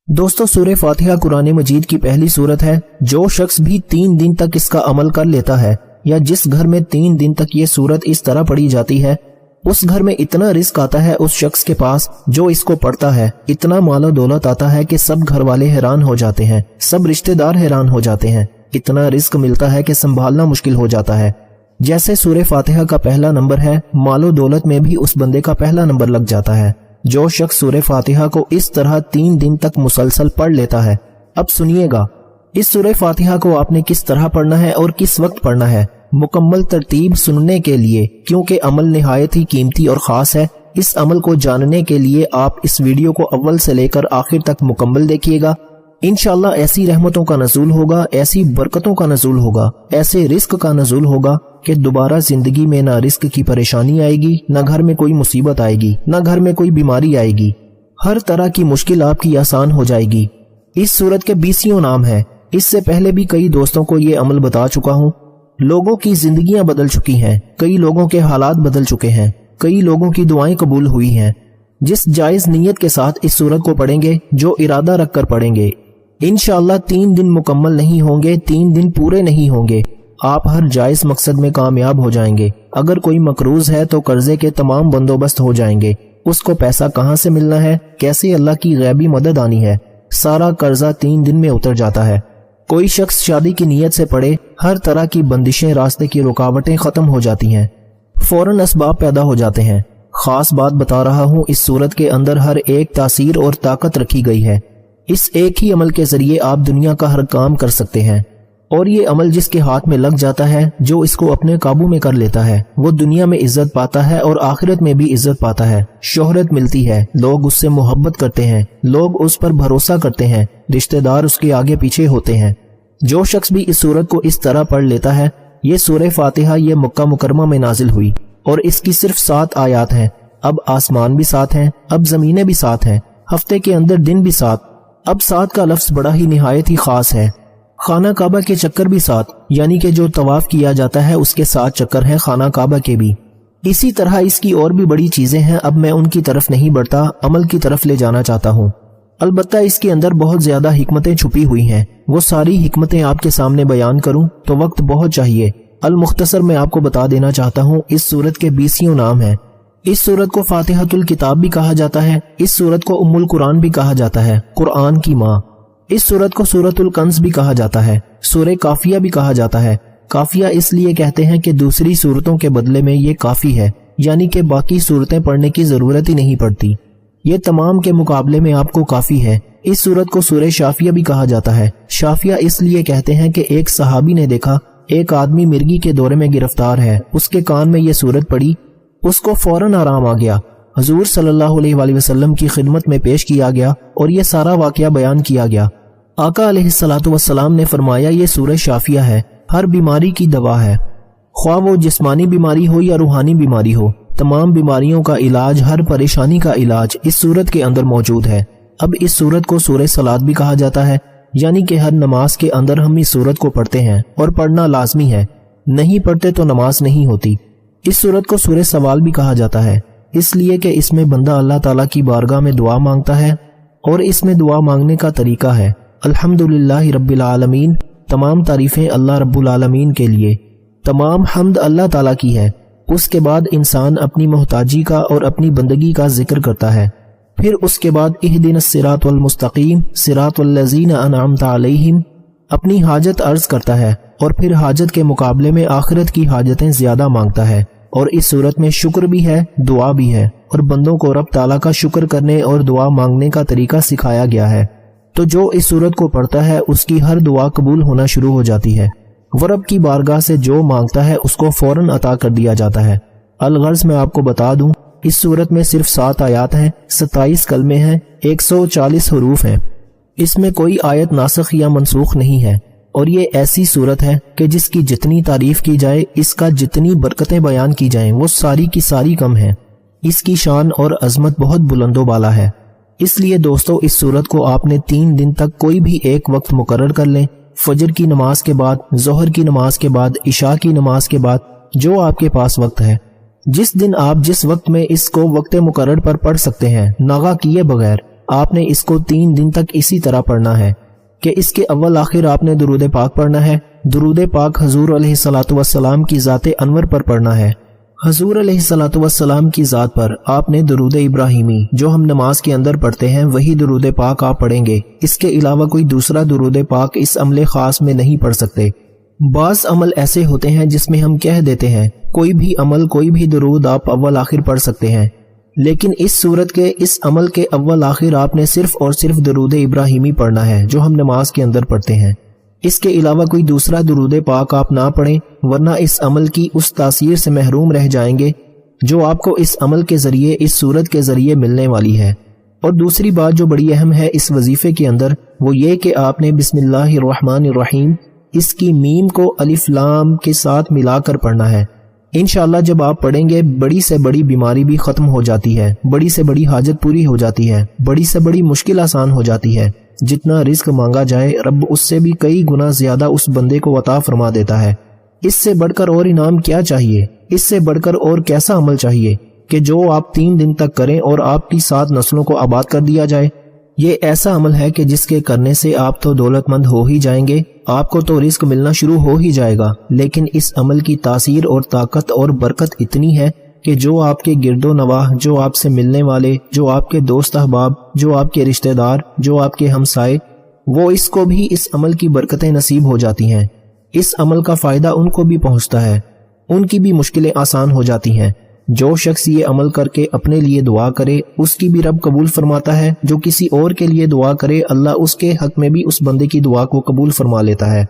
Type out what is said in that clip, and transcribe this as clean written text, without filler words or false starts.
दोस्तों, सूरह फातिहा कुरान मजीद की पहली सूरत है। जो शख्स भी 3 दिन तक इसका अमल कर लेता है या जिस घर में 3 दिन तक ये सूरत इस तरह पढ़ी जाती है, उस घर में इतना रिस्क आता है उस शख्स के पास जो इसको पढ़ता है, इतना मालो दौलत आता है कि सब घर वाले हैरान हो जाते हैं, सब रिश्तेदार हैरान हो जाते हैं। इतना रिस्क मिलता है कि संभालना मुश्किल हो जाता है। जैसे सूरह फातिहा का पहला नंबर है, मालो दौलत में भी उस बंदे का पहला नंबर लग जाता है जो शख्स सूरह फातिहा को इस तरह 3 दिन तक मुसलसल पढ़ लेता है। अब सुनिएगा, इस सूरह फातिहा को आपने किस तरह पढ़ना है और किस वक्त पढ़ना है, मुकम्मल तरतीब सुनने के लिए, क्योंकि अमल निहायत ही कीमती और खास है। इस अमल को जानने के लिए आप इस वीडियो को अव्वल से लेकर आखिर तक मुकम्मल देखिएगा। इंशाअल्लाह ऐसी रहमतों का नज़ूल होगा, ऐसी बरकतों का नज़ूल होगा, ऐसे रिस्क का नज़ूल होगा कि दोबारा जिंदगी में ना रिस्क की परेशानी आएगी, ना घर में कोई मुसीबत आएगी, ना घर में कोई बीमारी आएगी। हर तरह की मुश्किल आपकी आसान हो जाएगी। इस सूरत के 20 नाम हैं। इससे पहले भी कई दोस्तों को ये अमल बता चुका हूँ। लोगों की जिंदगियां बदल चुकी हैं, कई लोगों के हालात बदल चुके हैं, कई लोगों की दुआएं कबूल हुई हैं। जिस जायज नीयत के साथ इस सूरत को पढ़ेंगे, जो इरादा रखकर पढ़ेंगे, इंशाअल्लाह 3 दिन मुकम्मल नहीं होंगे, 3 दिन पूरे नहीं होंगे, आप हर जायज मकसद में कामयाब हो जाएंगे। अगर कोई मकरूज है तो कर्जे के तमाम बंदोबस्त हो जाएंगे। उसको पैसा कहाँ से मिलना है, कैसे अल्लाह की गैबी मदद आनी है, सारा कर्जा 3 दिन में उतर जाता है। कोई शख्स शादी की नीयत से पढ़े, हर तरह की बंदिशें, रास्ते की रुकावटें खत्म हो जाती हैं, फौरन असबाब पैदा हो जाते हैं। खास बात बता रहा हूँ, इस सूरत के अंदर हर एक तासीर और ताकत रखी गई है। इस एक ही अमल के जरिए आप दुनिया का हर काम कर सकते हैं, और ये अमल जिसके हाथ में लग जाता है, जो इसको अपने काबू में कर लेता है, वो दुनिया में इज्जत पाता है और आखिरत में भी इज्जत पाता है। शोहरत मिलती है, लोग उससे मोहब्बत करते हैं, लोग उस पर भरोसा करते हैं, रिश्तेदार उसके आगे पीछे होते हैं। जो शख्स भी इस सूरत को इस तरह पढ़ लेता है, ये सूरह फातिहा ये मक्का मुकरमा में नाजिल हुई और इसकी सिर्फ 7 आयात हैं। अब आसमान भी 7 हैं, अब जमीनें भी 7 हैं, हफ्ते के अंदर दिन भी 7। अब 7 का लफ्ज बड़ा ही निहायत ही खास है। खाना काबा के चक्कर भी 7, यानी कि जो तवाफ किया जाता है उसके 7 चक्कर हैं खाना काबा के भी। इसी तरह इसकी और भी बड़ी चीजें हैं। अब मैं उनकी तरफ नहीं बढ़ता, अमल की तरफ ले जाना चाहता हूँ। अलबत्ता इसके अंदर बहुत ज्यादा हिकमतें छुपी हुई हैं। वो सारी हिकमतें आपके सामने बयान करूं तो वक्त बहुत चाहिए। अल मुख्तसर मैं आपको बता देना चाहता हूँ, इस सूरत के 20 नाम हैं। इस सूरत को फातिहतुल किताब भी कहा जाता है। इस सूरत को उम्मुल कुरान भी कहा जाता है, कुरान की माँ। इस सूरत को सूरतुल कंस भी कहा जाता है, सूरह काफिया भी कहा जाता है। काफिया इसलिए कहते हैं कि दूसरी सूरतों के बदले में ये काफी है, यानी कि बाकी सूरतें पढ़ने की जरूरत ही नहीं पड़ती, ये तमाम के मुकाबले में आपको काफी है। इस सूरत को सूरह शाफिया भी कहा जाता है। शाफिया इसलिए कहते हैं कि एक सहाबी ने देखा एक आदमी मिर्गी के दौरे में गिरफ्तार है, उसके कान में ये सूरत पड़ी, उसको फौरन आराम आ गया। हुजूर सल्लल्लाहु अलैहि वसल्लम की खिदमत में पेश किया गया और ये सारा वाकया बयान किया गया। आका अलैहिस्सलातु वस्सलाम ने फरमाया, ये सूरह शाफिया है, हर बीमारी की दवा है, ख्वाह वो जिस्मानी बीमारी हो या रूहानी बीमारी हो, तमाम बीमारियों का इलाज, हर परेशानी का इलाज इस सूरत के अंदर मौजूद है। अब इस सूरत को सूरह सलात भी कहा जाता है, यानी कि हर नमाज के अंदर हम इस सूरत को पढ़ते हैं और पढ़ना लाजमी है, नहीं पढ़ते तो नमाज नहीं होती। इस सूरत को सूरह सवाल भी कहा जाता है, इसलिए कि इसमें बंदा अल्लाह ताला की बारगाह में दुआ मांगता है और इसमें दुआ मांगने का तरीका है अल्हम्दुलिल्लाहि रब्बिल आलमीन। तमाम तारीफें अल्लाह रब्बुल आलमीन के लिए, तमाम हम्द अल्लाह ताला की है। उसके बाद इंसान अपनी मोहताजी का और अपनी बंदगी का जिक्र करता है। फिर उसके बाद इहदिनस सिरातुल मुस्तकीम सिरातुल लज़ीना अनअमता अलैहिम, अपनी हाजत अर्ज करता है और फिर हाजत के मुकाबले में आखिरत की हाजतें ज्यादा मांगता है। और इस सूरत में शुक्र भी है, दुआ भी है, और बंदों को रब ताला का शुक्र करने और दुआ मांगने का तरीका सिखाया गया है। तो जो इस सूरत को पढ़ता है उसकी हर दुआ कबूल होना शुरू हो जाती है। वो रब की बारगाह से जो मांगता है उसको फौरन अता कर दिया जाता है। अलगर्ज मैं आपको बता दूं, इस सूरत में सिर्फ 7 आयात हैं, 27 कलमे हैं, 140 हरूफ हैं। इसमें कोई आयत नासख या मनसूख नहीं है। और ये ऐसी सूरत है कि जिसकी जितनी तारीफ की जाए, इसका जितनी बरकतें बयान की जाएं, वो सारी की सारी कम है। इसकी शान और अजमत बहुत बुलंदो बाला है। इसलिए दोस्तों, इस सूरत को आपने 3 दिन तक कोई भी एक वक्त मुकर्रर कर लें, फजर की नमाज के बाद, जोहर की नमाज के बाद, इशा की नमाज के बाद, जो आपके पास वक्त है, जिस दिन आप जिस वक्त में इसको वक्त मुकर्रर पर पढ़ सकते हैं, नागा किए बगैर, آپ نے اس کو 3 دن تک اسی طرح پڑھنا ہے کہ اس کے اول آخر آپ نے درود پاک پڑھنا ہے۔ درود پاک حضور علیہ الصلوۃ والسلام کی ذات انور پر پڑھنا ہے۔ حضور علیہ الصلوۃ والسلام کی ذات پر آپ نے درود ابراہیمی جو ہم نماز کے اندر پڑھتے ہیں وہی درود پاک آپ پڑھیں گے۔ اس کے علاوہ کوئی دوسرا درود پاک اس عمل خاص میں نہیں پڑھ سکتے۔ بعض عمل ایسے ہوتے ہیں جس میں ہم کہہ دیتے ہیں کوئی بھی عمل کوئی بھی درود آپ اول آخر پڑھ سکتے ہیں، لیکن اس صورت کے اس عمل کے اول آخر آپ نے صرف اور صرف درود ابراہیمی پڑھنا ہے جو ہم نماز کے اندر پڑھتے ہیں۔ اس کے علاوہ کوئی دوسرا درود پاک آپ نہ پڑھیں، ورنہ اس عمل کی اس تاثیر سے محروم رہ جائیں گے جو آپ کو اس عمل کے ذریعے اس صورت کے ذریعے ملنے والی ہے۔ اور دوسری بات جو بڑی اہم ہے اس وظیفے کے اندر وہ یہ کہ آپ نے بسم اللہ الرحمن الرحیم اس کی میم کو الف لام کے ساتھ ملا کر پڑھنا ہے۔ انشاءاللہ جب آپ پڑھیں گے بڑی سے بڑی بیماری بھی ختم ہو جاتی ہے، بڑی سے بڑی حاجت پوری ہو جاتی ہے، بڑی سے بڑی مشکل آسان ہو جاتی ہے۔ جتنا رزق مانگا جائے رب اس سے بھی کئی گنا زیادہ اس بندے کو عطا فرما دیتا ہے۔ اس سے بڑھ کر اور انعام کیا چاہیے؟ اس سے بڑھ کر اور کیسا عمل چاہیے کہ جو آپ 3 دن تک کریں اور آپ کی 7 نسلوں کو آباد کر دیا جائے؟ یہ ایسا عمل ہے کہ جس کے کرنے سے آپ تو دولت مند ہو ہی جائیں گے، آپ کو تو رزق ملنا شروع ہو ہی جائے گا، لیکن اس عمل کی تاثیر اور طاقت اور برکت اتنی ہے کہ جو آپ کے گرد و نواح، جو آپ سے ملنے والے، جو آپ کے دوست احباب، جو آپ کے رشتہ دار، جو آپ کے ہمسائے، وہ اس کو بھی اس عمل کی برکتیں نصیب ہو جاتی ہیں۔ اس عمل کا فائدہ ان کو بھی پہنچتا ہے، ان کی بھی مشکلیں آسان ہو جاتی ہیں۔ جو شخص یہ عمل کر کے اپنے لیے دعا کرے اس کی بھی رب قبول فرماتا ہے، جو کسی اور کے لیے دعا کرے اللہ اس کے حق میں بھی اس بندے کی دعا کو قبول فرما لیتا ہے۔